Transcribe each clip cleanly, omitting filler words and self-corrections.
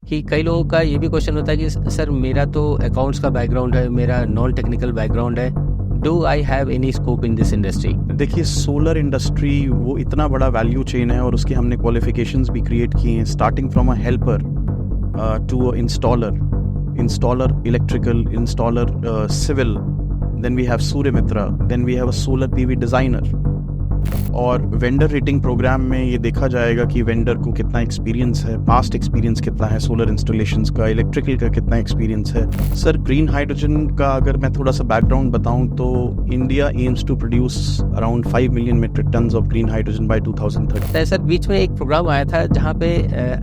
कि कई लोगों का ये भी क्वेश्चन होता है कि सर मेरा तो अकाउंट्स का बैकग्राउंड है, मेरा नॉन टेक्निकल बैकग्राउंड है, do I have any scope in this industry? देखिए, सोलर इंडस्ट्री वो इतना बड़ा वैल्यू चेन है और उसकी हमने क्वालिफिकेशंस भी क्रिएट की हैं, starting from a helper to installer electrical, installer civil, then we have Surya Mitra, then we have a solar PV designer. और वेंडर रेटिंग प्रोग्राम में ये देखा जाएगा कि वेंडर को कितना एक्सपीरियंस है, पास्ट एक्सपीरियंस कितना है सोलर इंस्टॉलेशंस का, इलेक्ट्रिकल का कितना एक्सपीरियंस है। सर, ग्रीन हाइड्रोजन का अगर मैं थोड़ा सा बैकग्राउंड बताऊं तो India aims to produce around 5 million metric tons of green hydrogen by 2030। Sir, बीच में एक प्रोग्राम आया था जहाँ पे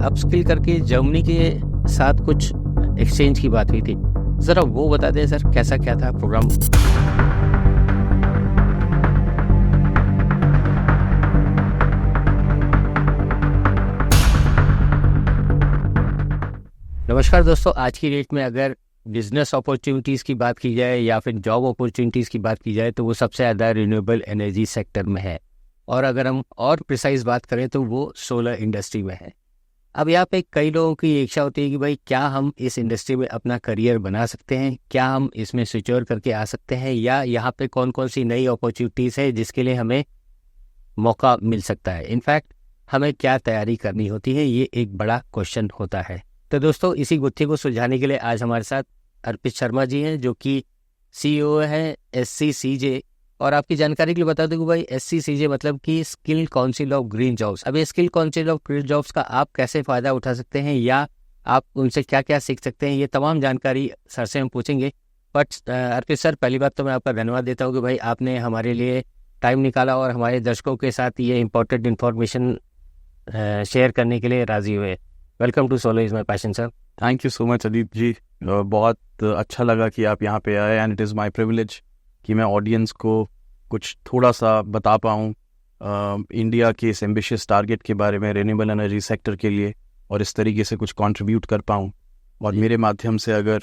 अपस्किल करके जर्मनी के साथ कुछ एक्सचेंज की बात हुई थी, जरा वो बता दें सर, कैसा क्या था प्रोग्राम? नमस्कार दोस्तों, आज की डेट में अगर बिजनेस अपॉर्चुनिटीज़ की बात की जाए या फिर जॉब अपॉर्चुनिटीज़ की बात की जाए तो वो सबसे ज़्यादा रिन्यूएबल एनर्जी सेक्टर में है, और अगर हम और प्रिसाइज बात करें तो वो सोलर इंडस्ट्री में है। अब यहाँ पे कई लोगों की इच्छा होती है कि भाई क्या हम इस इंडस्ट्री में अपना करियर बना सकते हैं, क्या हम इसमें सिक्योर करके आ सकते हैं, या यहाँ पे कौन कौन सी नई अपॉर्चुनिटीज़ है जिसके लिए हमें मौका मिल सकता है। इनफैक्ट हमें क्या तैयारी करनी होती है, ये एक बड़ा क्वेश्चन होता है। तो दोस्तों, इसी गुत्थी को सुलझाने के लिए आज हमारे साथ अर्पित शर्मा जी हैं, जो कि CEO हैं SCCJ। और आपकी जानकारी के लिए बता दूं कि भाई SCCJ मतलब कि skill council of green jobs. अब ये skill council of green jobs का आप कैसे फ़ायदा उठा सकते हैं या आप उनसे क्या क्या सीख सकते हैं, ये तमाम जानकारी सर से हम पूछेंगे। बट अर्पित सर, पहली बात तो मैं आपका धन्यवाद देता हूँ कि भाई आपने हमारे लिए टाइम निकाला और हमारे दर्शकों के साथ ये इंपॉर्टेंट इन्फॉर्मेशन शेयर करने के लिए राजी हुए। Welcome to solar is my passion sir. Thank you so much Adeep ji, बहुत अच्छा लगा कि आप यहाँ पे आए, and it is my privilege कि मैं ऑडियंस को कुछ थोड़ा सा बता पाऊँ इंडिया के इस एम्बिशियस टारगेट के बारे में रिन्यूएबल एनर्जी सेक्टर के लिए, और इस तरीके से कुछ कंट्रीब्यूट कर पाऊँ। और मेरे माध्यम से अगर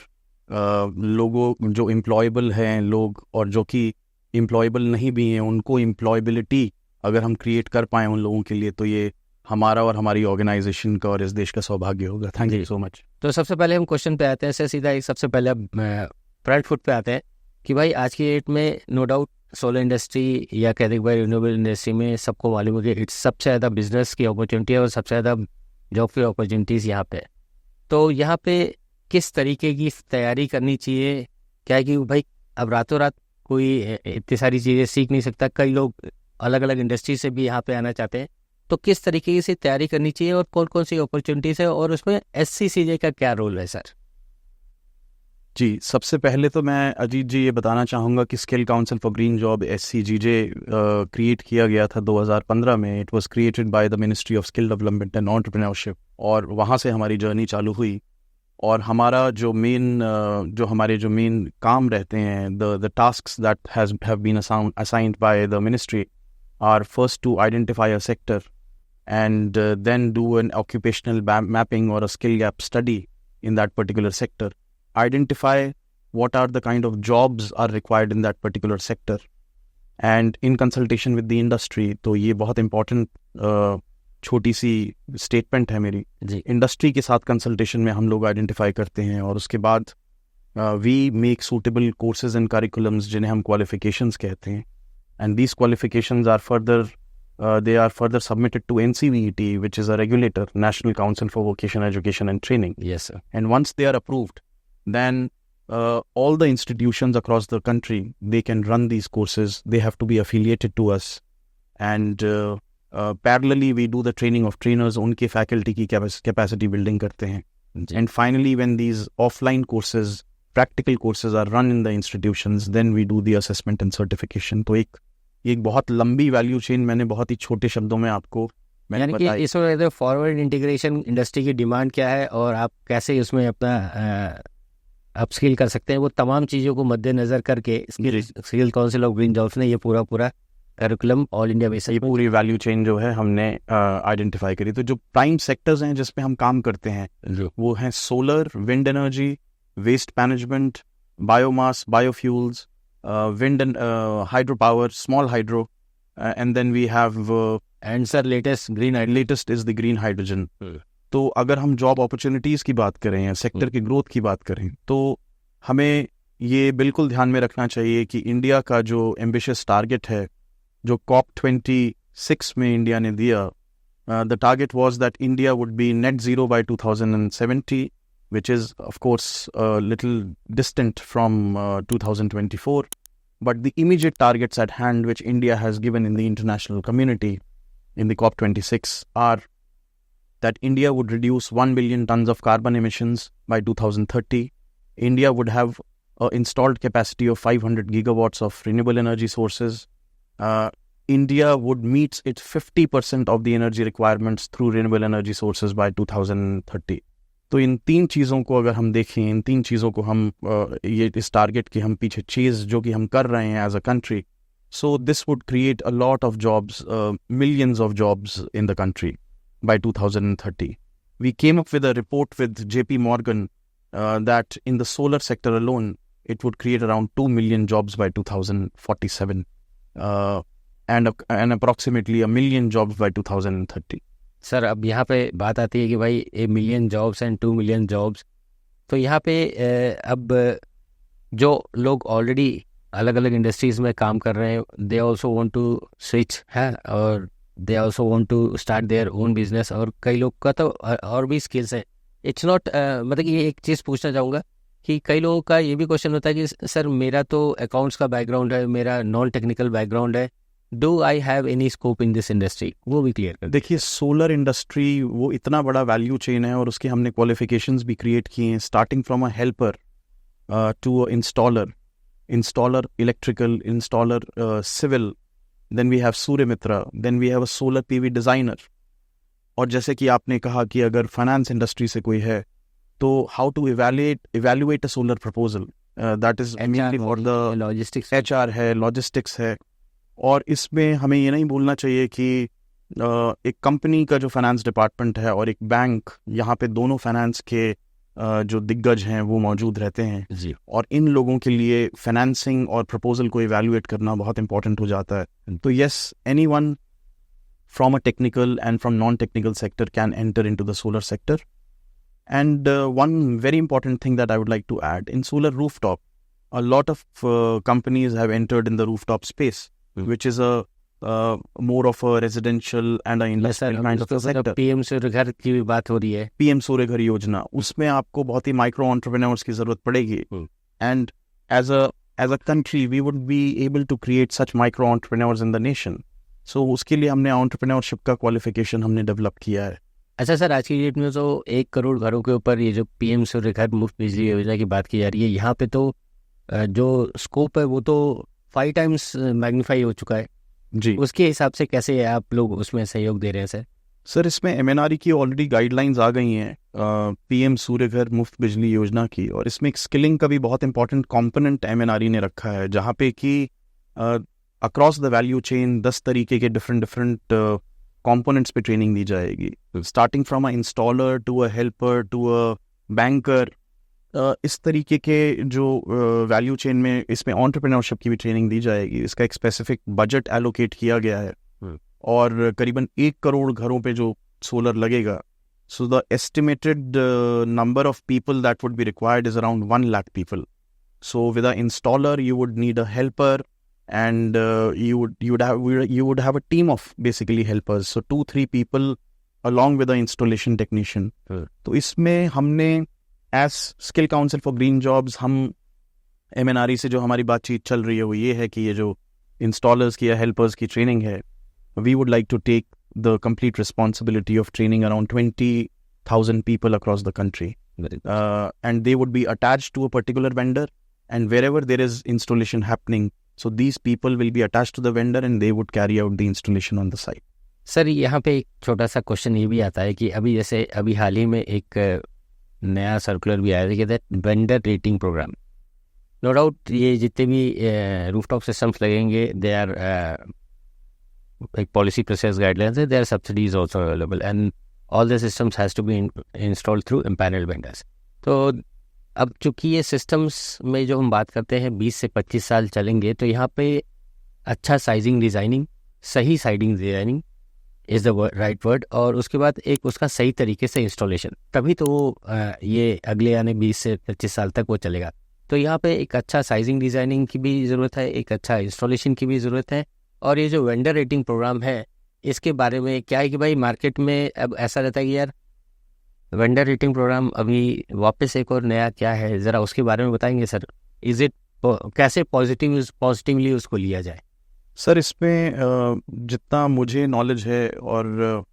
लोगों जो एम्प्लॉयबल हैं लोग और जो कि एम्प्लॉयबल नहीं भी हैं, उनको एम्प्लॉयबिलिटी अगर हम क्रिएट कर पाएँ उन लोगों के लिए, तो ये हमारा और हमारी ऑर्गेनाइजेशन का और इस देश का सौभाग्य होगा। Thank you so much. तो सबसे पहले हम क्वेश्चन पे आते हैं सर, सीधा एक सबसे पहले फ्रंट फुट पे आते हैं कि भाई आज की डेट में नो डाउट सोलर इंडस्ट्री या कहते हैं भाई रिन्यूएबल इंडस्ट्री में सबको मालूम है कि इट्स सबसे ज़्यादा बिजनेस की अपॉर्चुनिटी है और सबसे ज़्यादा जॉब की अपॉर्चुनिटीज़ यहाँ पे। तो यहाँ पे किस तरीके की तैयारी करनी चाहिए? क्या है कि भाई अब रातों रात कोई इतनी सारी चीज़ें सीख नहीं सकता, कई लोग अलग अलग इंडस्ट्री से भी यहाँ पे आना चाहते हैं, तो किस तरीके से तैयारी करनी चाहिए और कौन कौन सी अपॉर्चुनिटीज़ है और उसमें SCCJ का क्या रोल है सर? जी, सबसे पहले तो मैं अजीत जी ये बताना चाहूँगा कि skill council for green job SCGJ create किया गया था 2015 में। It was created by the ministry of skill development and entrepreneurship, और वहाँ से हमारी जर्नी चालू हुई। और हमारा जो मेन काम रहते हैं, the tasks that have been assigned by the ministry are first to identify a sector and then do an occupational mapping or a skill gap study in that particular sector. Identify what are the kind of jobs are required in that particular sector, and in consultation with the industry. तो ये बहुत important छोटी सी statement है मेरी। Industry के साथ consultation में हम लोग आइडेंटिफाई करते हैं, और उसके बाद we make suitable courses and curriculums जिन्हें हम क्वालिफिकेशंस कहते हैं, and these qualifications are further submitted to NCVET, which is a regulator, National Council for Vocational Education and Training. Yes sir. And once they are approved, then all the institutions across the country, they can run these courses. They have to be affiliated to us, and parallelly we do the training of trainers. उनके faculty की capacity building करते हैं. And finally, when these offline courses, practical courses are run in the institutions, then we do the assessment and certification. तो एक बहुत लंबी value chain मैंने बहुत ही छोटे शब्दों में आपको यानी कि इसमें फॉरवर्ड इंटीग्रेशन इंडस्ट्री की डिमांड क्या है और आप कैसे उसमें अपना अपस्किल कर सकते हैं, वो तमाम चीज़ों को मद्देनजर करके skill council of green jobs ने ये पूरा करिकुलम ऑल इंडिया बेसिस ये पूरी वैल्यू चेन जो है हमने आइडेंटिफाई करी। तो जो प्राइम सेक्टर्स हैं जिसपे हम काम करते हैं वो हैं solar, wind energy, waste management, biomass, biofuels, wind and hydropower, small hydro, and then we have and sir latest is the green hydrogen. तो अगर हम जॉब अपॉर्चुनिटीज़ की बात करें या सेक्टर की ग्रोथ की बात करें तो हमें ये बिल्कुल ध्यान में रखना चाहिए कि इंडिया का जो एम्बिशियस टारगेट है जो COP26 में इंडिया ने दिया, the target was that India would be net zero bye 2070, which is of course a little distant from 2024, but the immediate targets at hand which India has given in the international community in the COP26 are that India would reduce 1 billion tons of carbon emissions by 2030. India would have an installed capacity of 500 gigawatts of renewable energy sources. India would meet its 50% of the energy requirements through renewable energy sources by 2030. तो इन तीन चीज़ों को अगर हम देखें, इन तीन चीज़ों को हम ये इस टारगेट के हम पीछे चीज़ जो कि हम कर रहे हैं as a country, so this would create a lot of jobs, millions of jobs in the country by 2030. We came up with a report with JP Morgan that in the solar sector alone, it would create around 2 million jobs by 2047 and approximately 1 million jobs by 2030. Sir अब यहाँ पे बात आती है कि भाई 1 million jobs and 2 million jobs, तो यहाँ पे अब जो लोग ऑलरेडी अलग अलग इंडस्ट्रीज़ में काम कर रहे हैं, they also want to switch है और they also want to start their own business, और कई लोग का तो और भी स्किल्स है. इट्स नॉट मतलब ये एक चीज़ पूछना चाहूँगा कि कई लोगों का ये भी क्वेश्चन होता है कि सर मेरा तो अकाउंट्स का बैकग्राउंड है, मेरा नॉन टेक्निकल बैकग्राउंड है, do I have any scope in this industry, वो भी क्लियर कर. देखिए, सोलर इंडस्ट्री वो इतना बड़ा वैल्यू चेन है और उसके हमने क्वालिफिकेशंस भी क्रिएट किए हैं, starting from a helper to installer electrical, installer civil, then we have Surya Mitra, then we have a solar PV designer. और जैसे कि आपने कहा कि अगर फाइनेंस इंडस्ट्री से कोई है तो how to evaluate a solar proposal, that is mainly for the logistics, HR है, लॉजिस्टिक्स है. और इसमें हमें ये नहीं भूलना चाहिए कि एक कंपनी का जो फाइनेंस डिपार्टमेंट है और एक बैंक, यहाँ पे दोनों फाइनेंस के जो दिग्गज हैं वो मौजूद रहते हैं जी. और इन लोगों के लिए फाइनेंसिंग और प्रपोजल को इवैल्यूएट करना बहुत इंपॉर्टेंट हो जाता है. तो yes, anyone from a technical and from non technical sector can enter into the solar sector. And one very important thing that I would like to add, in solar rooftop a lot of companies have entered in the rooftop space, which is a more of a residential and a industrial kind of a sector. PM Surya Ghar की भी बात हो रही है, PM Surya घर योजना, उसमें आपको बहुत ही माइक्रो एंटरप्रेन्योर्स की जरूरत पड़ेगी. And as a country we would be able to create such micro entrepreneurs in the nation. So उसके लिए हमने एंटरप्रेन्योरशिप का क्वालिफिकेशन हमने डेवलप किया है. अच्छा सर, आज की डेट में तो 1 करोड़ घरों के ऊपर ये जो पीएम सूर्य घर मुफ्त बिजली योजना की बात की जा रही है, यहाँ पे तो जो स्कोप है वो तो 5 टाइम्स मैग्नीफाई हो चुका है जी. उसके हिसाब से कैसे आप लोग उसमें सहयोग दे रहे हैं सर? सर, इसमें MNRE की ऑलरेडी गाइडलाइंस आ गई हैं पीएम सूर्य घर मुफ्त बिजली योजना की, और इसमें एक स्किलिंग का भी बहुत इंपॉर्टेंट कंपोनेंट MNRE ने रखा है, जहाँ पे कि अक्रॉस द वैल्यू चेन 10 तरीके के डिफरेंट कंपोनेंट्स पे ट्रेनिंग दी जाएगी, starting from a installer to a helper to a banker. इस तरीके के जो वैल्यू चेन में इसमें एंटरप्रेन्योरशिप की भी ट्रेनिंग दी जाएगी. इसका एक स्पेसिफिक बजट एलोकेट किया गया है और करीबन 1 करोड़ घरों पे जो सोलर लगेगा. So the estimated number of people that would be required is around 1 lakh people. So with a installer you would need a helper and you would have a team of basically helpers, so 2-3 people along with the installation technician. तो इसमें हमने as Skill Council for Green Jobs, हम MNRE से जो हमारी बातचीत चल रही है वो ये है कि ये जो installers की या helpers की training है, we would like to take the complete responsibility of training around 20,000 people across the country, and they would be attached to a particular vendor, and wherever there is installation happening, so these people will be attached to the vendor and they would carry out the installation on the site. Sir यहाँ पे एक छोटा सा question ये भी आता है कि अभी हाल ही में एक नया सर्कुलर भी आया है कि vendor rating program. No doubt ये जितने भी रूफटॉप सिस्टम्स लगेंगे, दे आर एक पॉलिसी प्रोसेस गाइडलाइंस है, they are subsidies also available and all the systems has to be installed through empanelled vendors. तो अब चूंकि ये सिस्टम्स में जो हम बात करते हैं 20 से 25 साल चलेंगे, तो यहाँ पे अच्छा साइजिंग डिज़ाइनिंग, सही siding designing is the right word, और उसके बाद एक उसका सही तरीके से इंस्टॉलेशन, तभी तो वो ये अगले आने 20 से 25 साल तक वो चलेगा। तो यहाँ पे एक अच्छा साइजिंग डिज़ाइनिंग की भी ज़रूरत है, एक अच्छा इंस्टॉलेशन की भी ज़रूरत है। और ये जो वेंडर रेटिंग प्रोग्राम है, इसके बारे में क्या है कि भाई मार्केट में अब ऐसा रहता है कि यार वेंडर रेटिंग प्रोग्राम अभी वापस एक और नया क्या है, ज़रा उसके बारे में बताएंगे सर। इज़ इट कैसे पॉजिटिवली उसको लिया जाए? सर इसमें जितना मुझे नॉलेज है, और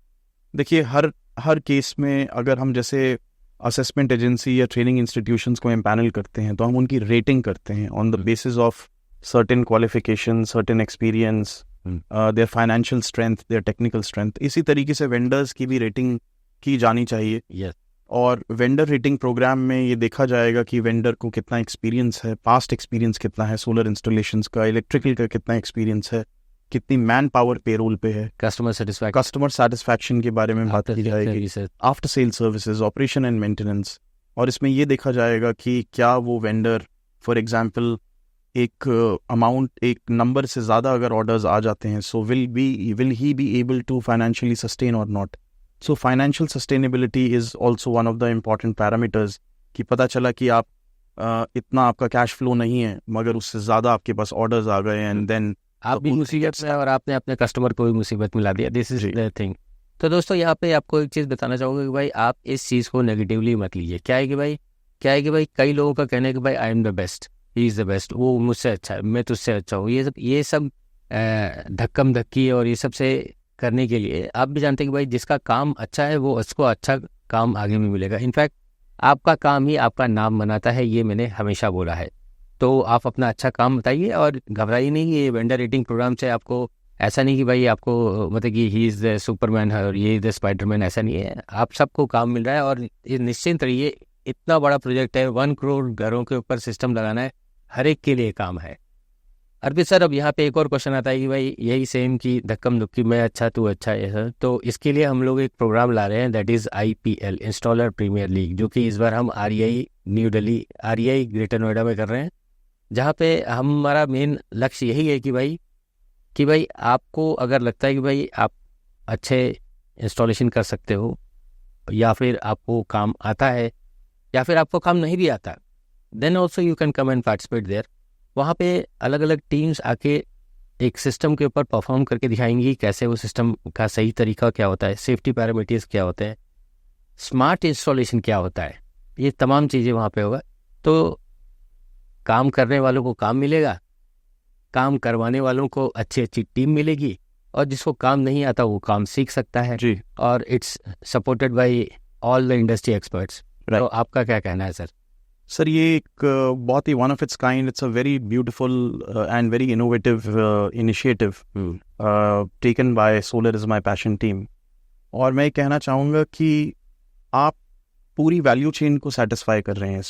देखिए हर केस में अगर हम जैसे असेसमेंट एजेंसी या ट्रेनिंग इंस्टीट्यूशंस को एम्पैनल करते हैं तो हम उनकी रेटिंग करते हैं on the basis of certain qualification, certain experience, their financial strength, their technical strength. इसी तरीके से वेंडर्स की भी रेटिंग की जानी चाहिए। यस। और वेंडर रेटिंग प्रोग्राम में ये देखा जाएगा कि वेंडर को कितना एक्सपीरियंस है, पास्ट एक्सपीरियंस कितना है सोलर इंस्टॉलेशंस का, इलेक्ट्रिकल का कितना एक्सपीरियंस है, कितनी मैन पावर पेरोल पे है, कस्टमर सेटिस्फैक्शन के बारे में बात की जाएगी, after sale services, operation and maintenance. और इसमें ये देखा जाएगा कि क्या वो वेंडर, फॉर एग्जांपल, एक अमाउंट, एक नंबर से ज़्यादा अगर ऑर्डर्स आ जाते हैं, so will he be able to financially sustain और not. So financial sustainability is also one of the important parameters, कि पता चला कि आप इतना आपका कैश फ्लो नहीं है मगर उससे ज़्यादा आपके पास ऑर्डर्स आ गए, एंड देन आप भी मुसीबत में और आपने अपने कस्टमर को भी मुसीबत में ला दिया। This is the thing. तो दोस्तों यहाँ पे आपको एक चीज़ बताना चाहूँगा कि भाई आप इस चीज़ को नेगेटिवली मत लीजिए। क्या है कि भाई कई लोगों का कहना है कि भाई I am the best, he is the best, वो मुझसे अच्छा है, मैं तुझसे अच्छा हूँ। ये सब धक्कम धक्की और ये सब से करने के लिए आप भी जानते हैं कि भाई जिसका काम अच्छा है वो उसको अच्छा काम आगे में मिलेगा। इनफैक्ट आपका काम ही आपका नाम बनाता है, ये मैंने हमेशा बोला है। तो आप अपना अच्छा काम बताइए और घबराइए नहीं। ये वेंडर रेटिंग प्रोग्राम से आपको ऐसा नहीं कि भाई आपको मतलब कि ही इज़ द सुपरमैन है और ये इज़ द स्पाइडरमैन, ऐसा नहीं है। आप सबको काम मिल रहा है और ये निश्चिंत रहिए, इतना बड़ा प्रोजेक्ट है, 1 करोड़ घरों के ऊपर सिस्टम लगाना है, हर एक के लिए काम है। अर्पित सर, अब यहाँ पे एक और क्वेश्चन आता है कि भाई यही सेम कि धक्कम धुक्की, मैं अच्छा तू अच्छा है सर, तो इसके लिए हम लोग एक प्रोग्राम ला रहे हैं, that is IPL, installer premier league, जो कि इस बार हम REI New Delhi, REI Greater Noida में कर रहे हैं, जहाँ पे हमारा मेन लक्ष्य यही है कि भाई आपको अगर लगता है कि भाई आप अच्छे इंस्टॉलेशन कर सकते हो, या फिर आपको काम आता है, या फिर आपको काम नहीं भी आता, then also you can come and participate there. वहाँ पे अलग अलग टीम्स आके एक सिस्टम के ऊपर परफॉर्म करके दिखाएंगी कैसे वो सिस्टम का सही तरीका क्या होता है, सेफ्टी पैरामीटर्स क्या होते हैं, स्मार्ट इंस्टॉलेशन क्या होता है, ये तमाम चीज़ें वहाँ पे होगा। तो काम करने वालों को काम मिलेगा, काम करवाने वालों को अच्छी अच्छी टीम मिलेगी, और जिसको काम नहीं आता वो काम सीख सकता है जी। और it's supported by all the industry experts. तो आपका क्या कहना है सर? सर ये एक बहुत ही one of its kind, it's a very beautiful and very innovative initiative taken by solar is my passion team. और मैं कहना चाहूँगा कि आप पूरी वैल्यू चेन को सेटिस्फाई कर रहे हैं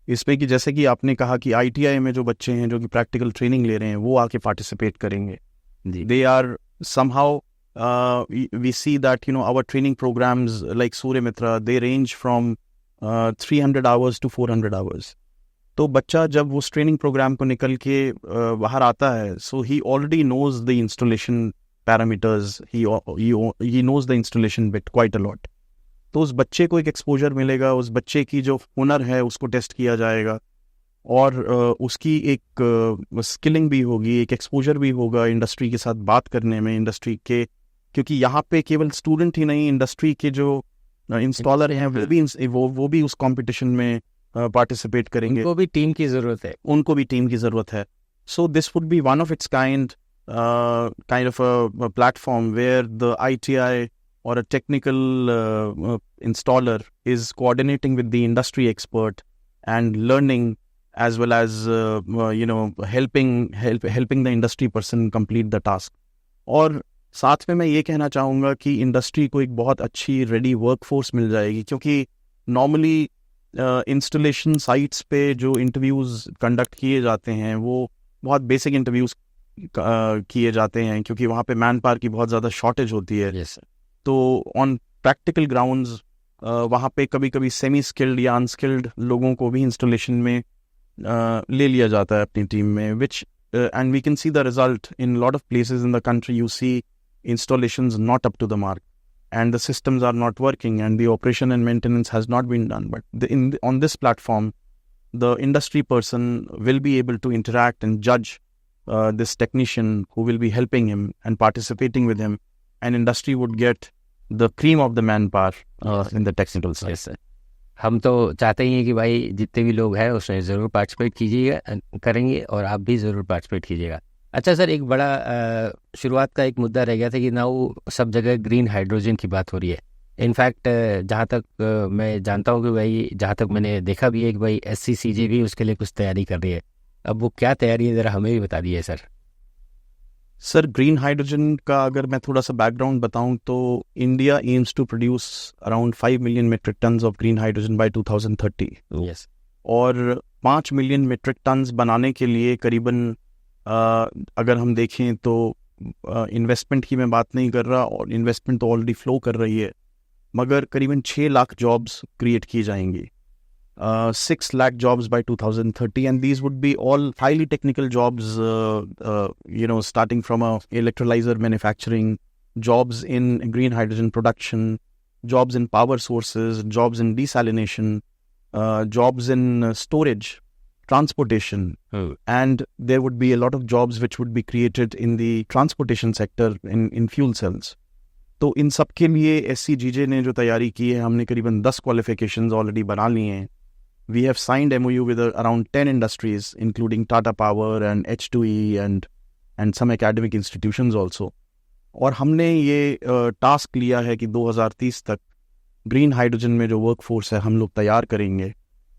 इसमें कि जैसे कि आपने कहा कि ITI में जो बच्चे हैं जो कि प्रैक्टिकल ट्रेनिंग ले रहे हैं वो आके पार्टिसिपेट करेंगे। They are somehow we see that our training programs like Surya Mitra, they range from 300 hours to 400 hours. तो बच्चा जब उस ट्रेनिंग प्रोग्राम को निकल के बाहर आता है, so he already knows the installation parameters, he knows the installation bit quite a lot. तो उस बच्चे को एक एक्सपोजर मिलेगा, उस बच्चे की जो हुनर है उसको टेस्ट किया जाएगा, और उसकी एक स्किलिंग भी होगी, एक एक्सपोजर भी होगा इंडस्ट्री के साथ बात करने में, इंडस्ट्री के, क्योंकि यहाँ पे केवल स्टूडेंट ही नहीं, इंडस्ट्री के जो इंस्टॉलर हैं वो भी उस कंपटीशन में पार्टिसिपेट करेंगे। उनको भी टीम की ज़रूरत है। So this would be one of its kind of a platform where the ITI or a technical installer is coordinating with the industry expert and learning, as well as helping the industry person complete the task. और साथ में मैं ये कहना चाहूँगा कि industry को एक बहुत अच्छी रेडी वर्कफोर्स मिल जाएगी, क्योंकि नॉर्मली इंस्टॉलेशन साइट्स पे जो इंटरव्यूज़ कंडक्ट किए जाते हैं वो बहुत बेसिक इंटरव्यूज़ किए जाते हैं, क्योंकि वहाँ पे मैन पावर की बहुत ज़्यादा शॉर्टेज होती है। yes, तो ऑन प्रैक्टिकल ग्राउंड्स वहाँ पे कभी कभी सेमी स्किल्ड या अनस्किल्ड लोगों को भी इंस्टॉलेशन में ले लिया जाता है अपनी टीम में, which and we can see the result in lot of places in the country. You see installations not up to the mark, and the systems are not working, and the operation and maintenance has not been done. But on this platform, the industry person will be able to interact and judge this technician who will be helping him and participating with him, and industry would get the cream of the manpower in the technical side. Yes, sir. हम तो चाहते ही हैं कि भाई जितने भी लोग हैं उसमें ज़रूर पार्टिसिपेट कीजिएगा, करेंगे, और आप भी ज़रूर पार्टिसिपेट कीजिएगा. अच्छा सर, एक बड़ा शुरुआत का एक मुद्दा रह गया था कि ना वो सब जगह ग्रीन हाइड्रोजन की बात हो रही है. इनफैक्ट जहाँ तक मैं जानता हूँ कि भाई, जहाँ तक मैंने देखा भी है कि भाई SCCG भी उसके लिए कुछ तैयारी कर रही है. अब वो क्या तैयारी है, ज़रा हमें भी बता दीजिए सर. सर, ग्रीन हाइड्रोजन का अगर मैं थोड़ा सा बैकग्राउंड बताऊं तो India aims to produce around 5 million metric tons of green hydrogen by 2030. Yes. और 5 मिलियन मेट्रिक टन्स बनाने के लिए करीबन अगर हम देखें तो इन्वेस्टमेंट की मैं बात नहीं कर रहा, और इन्वेस्टमेंट तो ऑलरेडी फ्लो कर रही है, मगर करीबन 6 लाख जॉब्स क्रिएट की जाएंगी. 6 lakh jobs by 2030, and these would be all highly technical jobs, starting from electrolyzer manufacturing, jobs in green hydrogen production, jobs in power sources, jobs in desalination, jobs in storage, transportation, and there would be a lot of jobs which would be created in the transportation sector in fuel cells. तो इन सब के लिए SCGJ ने जो तैयारी की है, हमने करीबन 10 क्वालिफिकेशंस ऑलरेडी बना लिए हैं. We have signed MOU with around 10 industries, including Tata Power and H2E and some academic institutions also. और हमने ये टास्क लिया है कि 2030 तक ग्रीन हाइड्रोजन में जो वर्कफोर्स है हम लोग तैयार करेंगे,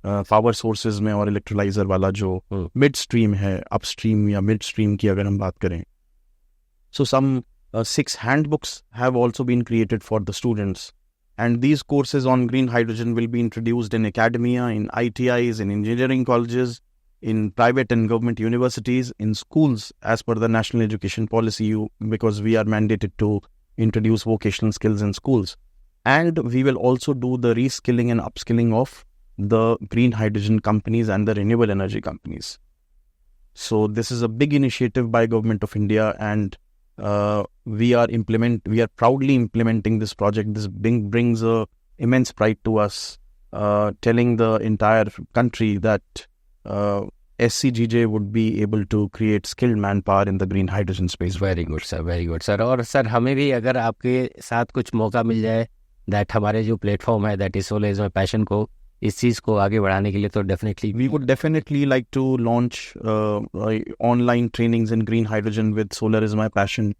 पावर सोर्सेज में और इलेक्ट्रोलाइजर वाला जो मिड स्ट्रीम है, अपस्ट्रीम या मिड स्ट्रीम की अगर हम बात करें. So some 6 handbooks have also been created for the students. And these courses on green hydrogen will be introduced in academia, in ITIs, in engineering colleges, in private and government universities, in schools as per the National Education Policy, because we are mandated to introduce vocational skills in schools. And we will also do the reskilling and upskilling of the green hydrogen companies and the renewable energy companies. So this is a big initiative by Government of India, and we are proudly implementing this project. This brings a immense pride to us, telling the entire country that SCGJ would be able to create skilled manpower in the green hydrogen space. Very good sir, very good sir. और sir हमें भी अगर आपके साथ कुछ मौका मिल जाए, that हमारे जो प्लेटफॉर्म है, that is solar is my passion को, इस चीज़ को आगे बढ़ाने के लिए, तो definitely we would definitely like to launch online trainings in green hydrogen with Solar is My Passion,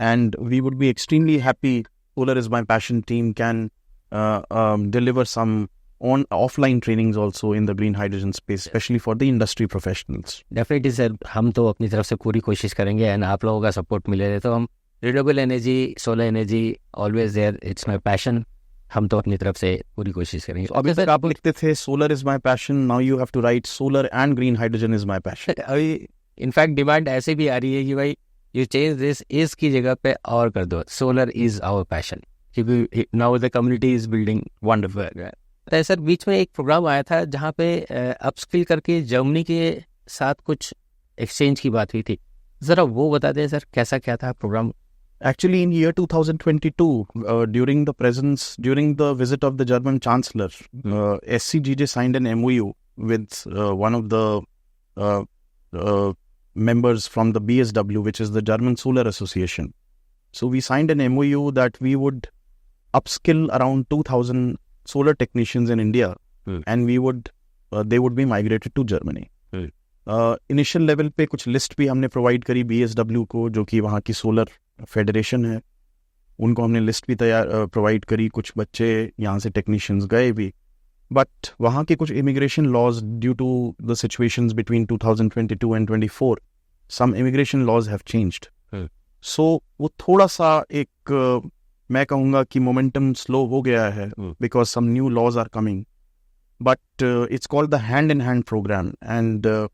and we would be extremely happy. Solar is My Passion team can deliver some offline trainings also in the green hydrogen space, especially for the industry professionals. Definitely sir, हम तो अपनी तरफ से पूरी कोशिश करेंगे, and आप लोगों का सपोर्ट मिले तो हम renewable energy, solar energy, always there, it's my passion, हम तो अपनी तरफ से पूरी कोशिश करेंगे. अभी तक आप लिखते थे solar is my passion, now you have to write solar and green hydrogen is my passion. अभी इनफैक्ट डिमांड ऐसे भी आ रही है कि भाई यू चेंज दिस इज की जगह पे और कर दो, सोलर इज आवर पैशन, क्योंकि now the community is building wonderful. तो सर बीच में एक प्रोग्राम आया था जहाँ पे अपस्किल करके जर्मनी के साथ कुछ एक्सचेंज की बात हुई थी, ज़रा वो बता दें सर, कैसा क्या था programme? Actually, in year 2022, during the visit of the German Chancellor, SCGJ signed an MOU with one of the members from the BSW, which is the German Solar Association. So we signed an MOU that we would upskill around 2,000 solar technicians in India, and they would be migrated to Germany. Initial level पे कुछ list भी हमने provide करी BSW को, जो कि वहाँ की सोलर फेडरेशन है, उनको हमने लिस्ट भी प्रोवाइड करी. कुछ बच्चे यहाँ से टेक्नीशियंस गए भी, बट वहाँ के कुछ immigration laws, due to the situations between 2022 and 24, some immigration laws have changed. So वो थोड़ा सा एक मैं कहूँगा कि मोमेंटम स्लो हो गया है, because some new laws are coming, but it's called the hand in hand program. And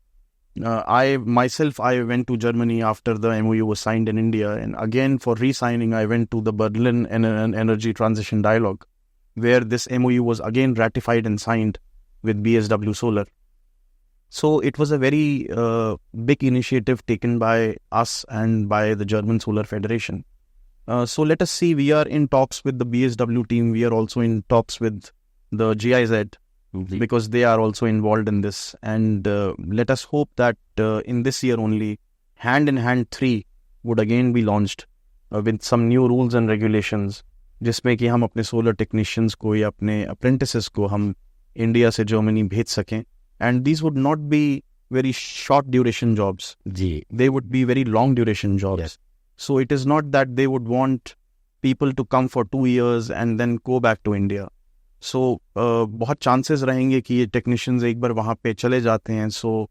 I went to Germany after the MOU was signed in India, and again for re-signing I went to the Berlin Energy Transition Dialogue, where this MOU was again ratified and signed with BSW Solar. So it was a very big initiative taken by us and by the German Solar Federation, So let us see, we are in talks with the BSW team, we are also in talks with the GIZ because they are also involved in this, and let us hope that in this year only Hand in Hand 3 would again be launched with some new rules and regulations, जिसमें कि हम अपने solar technicians को या अपने apprentices को हम India से जर्मनी भेज सकें, and these would not be very short duration jobs. They would be very long duration jobs. Yes. So it is not that they would want people to come for 2 years and then go back to India. So बहुत chances रहेंगे कि ये technicians एक बार वहाँ पे चले जाते हैं, so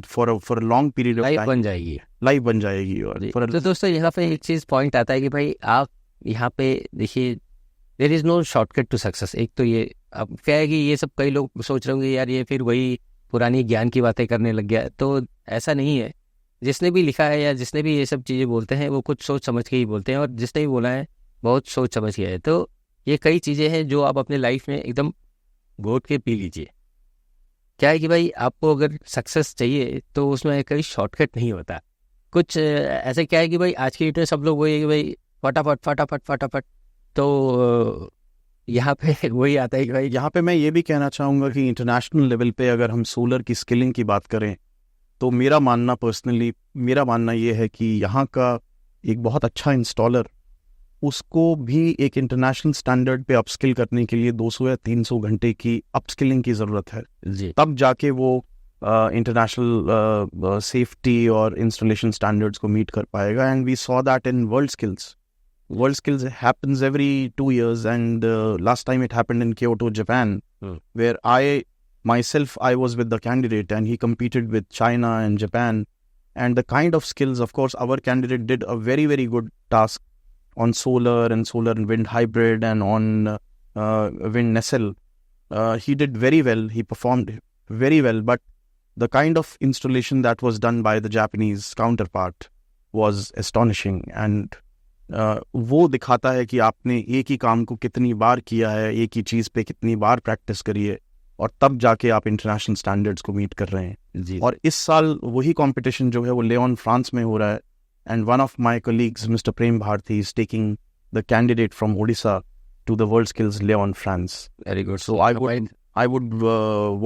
for a long period of life time बन जाएगी। और तो दोस्तों यहाँ पे एक चीज़ पॉइंट आता है कि भाई आप यहाँ पे देखिए, there is no shortcut to success. एक तो ये अब क्या है कि ये सब कई लोग सोच रहे होंगे यार ये फिर वही पुरानी ज्ञान की बातें करने लग गया, तो ऐसा नहीं है। जिसने भी लिखा है या जिसने भी ये सब चीज़ें बोलते हैं वो कुछ सोच समझ के ही बोलते हैं, और जिसने भी बोला है बहुत सोच समझ के है। तो ये कई चीज़ें हैं जो आप अपने लाइफ में एकदम घोट के पी लीजिए। क्या है कि भाई आपको अगर सक्सेस चाहिए तो उसमें कहीं शॉर्टकट नहीं होता। कुछ ऐसे क्या है कि भाई आज की डेट में सब लोग वही है कि भाई फटाफट। तो यहाँ पे वही आता है कि भाई यहाँ पे मैं ये भी कहना चाहूँगा कि इंटरनेशनल लेवल पे अगर हम सोलर की स्किलिंग की बात करें तो मेरा मानना ये है कि यहाँ का एक बहुत अच्छा इंस्टॉलर, उसको भी एक इंटरनेशनल स्टैंडर्ड पे अपस्किल करने के लिए 200 या 300 घंटे की अपस्किलिंग की ज़रूरत है जी। तब जाके वो इंटरनेशनल सेफ्टी और इंस्टॉलेशन स्टैंडर्ड्स को मीट कर पाएगा। And we saw that in world skills happens every 2 years, and last time it happened in Kyoto, Japan, where I was with the candidate and he competed with China and Japan, and the kind of skills, of course, our candidate did a very, very good task on solar and wind hybrid and on wind nacelle. He did very well, he performed very well, but the kind of installation that was done by the Japanese counterpart was astonishing, and वो दिखाता है कि आपने एक ही काम को कितनी बार किया है, एक ही चीज़ पे कितनी बार प्रैक्टिस करी है, और तब जाके आप इंटरनेशनल स्टैंडर्ड्स को मीट कर रहे हैं जी। और इस साल वही कंपटीशन जो है वो लियोन फ्रांस में हो रहा है, and one of my colleagues mister Prem Bharati is taking the candidate from Odisha to the world skills Lyon France. Very good. So I would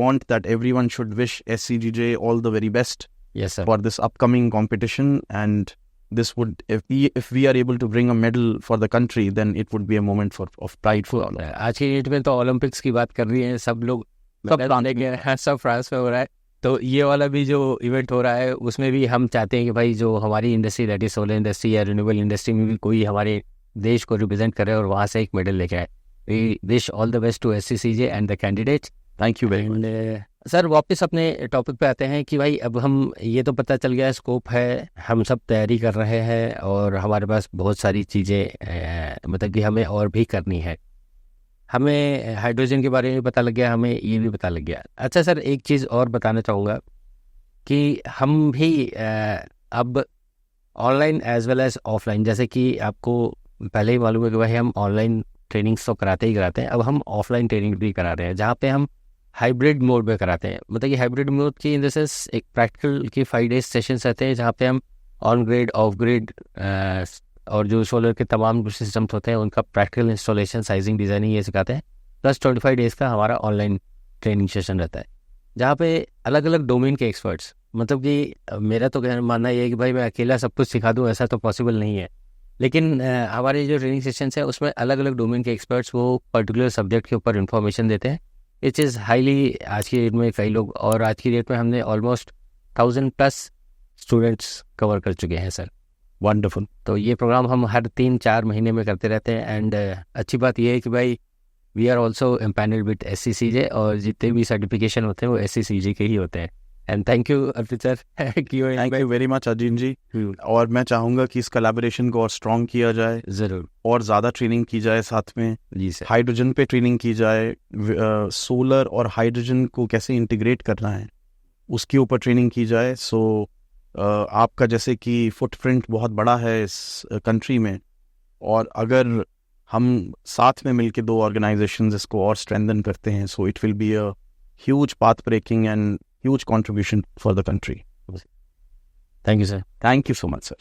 want that everyone should wish SCGJ all the very best yes sir for this upcoming competition, and this would, if we are able to bring a medal for the country, then it would be a moment of pride for all. आज की date में तो Olympics की बात कर रही है सब लोग, सब फ्रांस में हो रहा है, तो ये वाला भी जो इवेंट हो रहा है उसमें भी हम चाहते हैं कि भाई जो हमारी industry that is solar industry या रिन्यूएबल इंडस्ट्री में भी कोई हमारे देश को रिप्रेजेंट करे और वहाँ से एक मेडल लेके आए। We wish all the best to SCCJ and the candidates. Thank you very much. Sir वापस अपने टॉपिक पे आते हैं कि भाई अब हम ये तो पता चल गया स्कोप है, हम सब तैयारी कर रहे हैं और हमारे पास बहुत सारी चीज़ें मतलब कि हमें और भी करनी है। हमें हाइड्रोजन के बारे में पता लग गया, हमें ये भी पता लग गया। अच्छा सर एक चीज़ और बताना चाहूँगा कि हम भी अब online as well as offline, जैसे कि आपको पहले ही मालूम है कि भाई हम ऑनलाइन ट्रेनिंग्स तो कराते हैं, अब हम ऑफलाइन ट्रेनिंग भी करा रहे हैं जहाँ पे हम हाइब्रिड मोड में कराते हैं। मतलब कि हाइब्रिड मोड की इन द सेंस एक प्रैक्टिकल की 5 डेज सेशंस रहते हैं जहाँ पे हम ऑन ग्रिड ऑफ ग्रिड और जो सोलर के तमाम सिस्टम्स होते हैं उनका प्रैक्टिकल इंस्टॉलेशन, साइजिंग, डिज़ाइनिंग ये सिखाते हैं। प्लस 25 डेज़ का हमारा ऑनलाइन ट्रेनिंग सेशन रहता है जहाँ पे अलग अलग डोमेन के एक्सपर्ट्स, मतलब कि मेरा तो मानना ये है कि भाई मैं अकेला सब कुछ सिखा दूँ ऐसा तो पॉसिबल नहीं है, लेकिन हमारे जो ट्रेनिंग सेशंस है उसमें अलग अलग डोमेन के एक्सपर्ट्स वो पर्टिकुलर सब्जेक्ट के ऊपर इन्फॉर्मेशन देते हैं। इट इज़ हाईली, आज की डेट में कई लोग, और आज की डेट में हमने ऑलमोस्ट 1000+ स्टूडेंट्स कवर कर चुके हैं सर। वंडरफुल। तो ये प्रोग्राम हम हर 3-4 महीने में करते रहते हैं, एंड अच्छी बात ये है कि भाई we are also empanelled with SCCJ, और जितने भी सर्टिफिकेशन होते हैं वो SCCJ के ही होते हैं। And thank you Arpit sir. Thank you very much Ajeen ji. और मैं चाहूँगा कि इस कोलैबोरेशन को और स्ट्रॉन्ग किया जाए, ज़रूर, और ज़्यादा ट्रेनिंग की जाए साथ में। जी सर। हाइड्रोजन पे ट्रेनिंग की जाए, सोलर और हाइड्रोजन को कैसे इंटीग्रेट करना है उसके ऊपर ट्रेनिंग की जाए। सो आपका जैसे कि फुटप्रिंट बहुत बड़ा है इस कंट्री में, और अगर हम साथ में मिलके 2 ऑर्गेनाइजेशंस इसको और स्ट्रेंथन करते हैं, so it will be a huge path breaking and huge contribution for the country. Thank you, sir. Thank you so much, sir.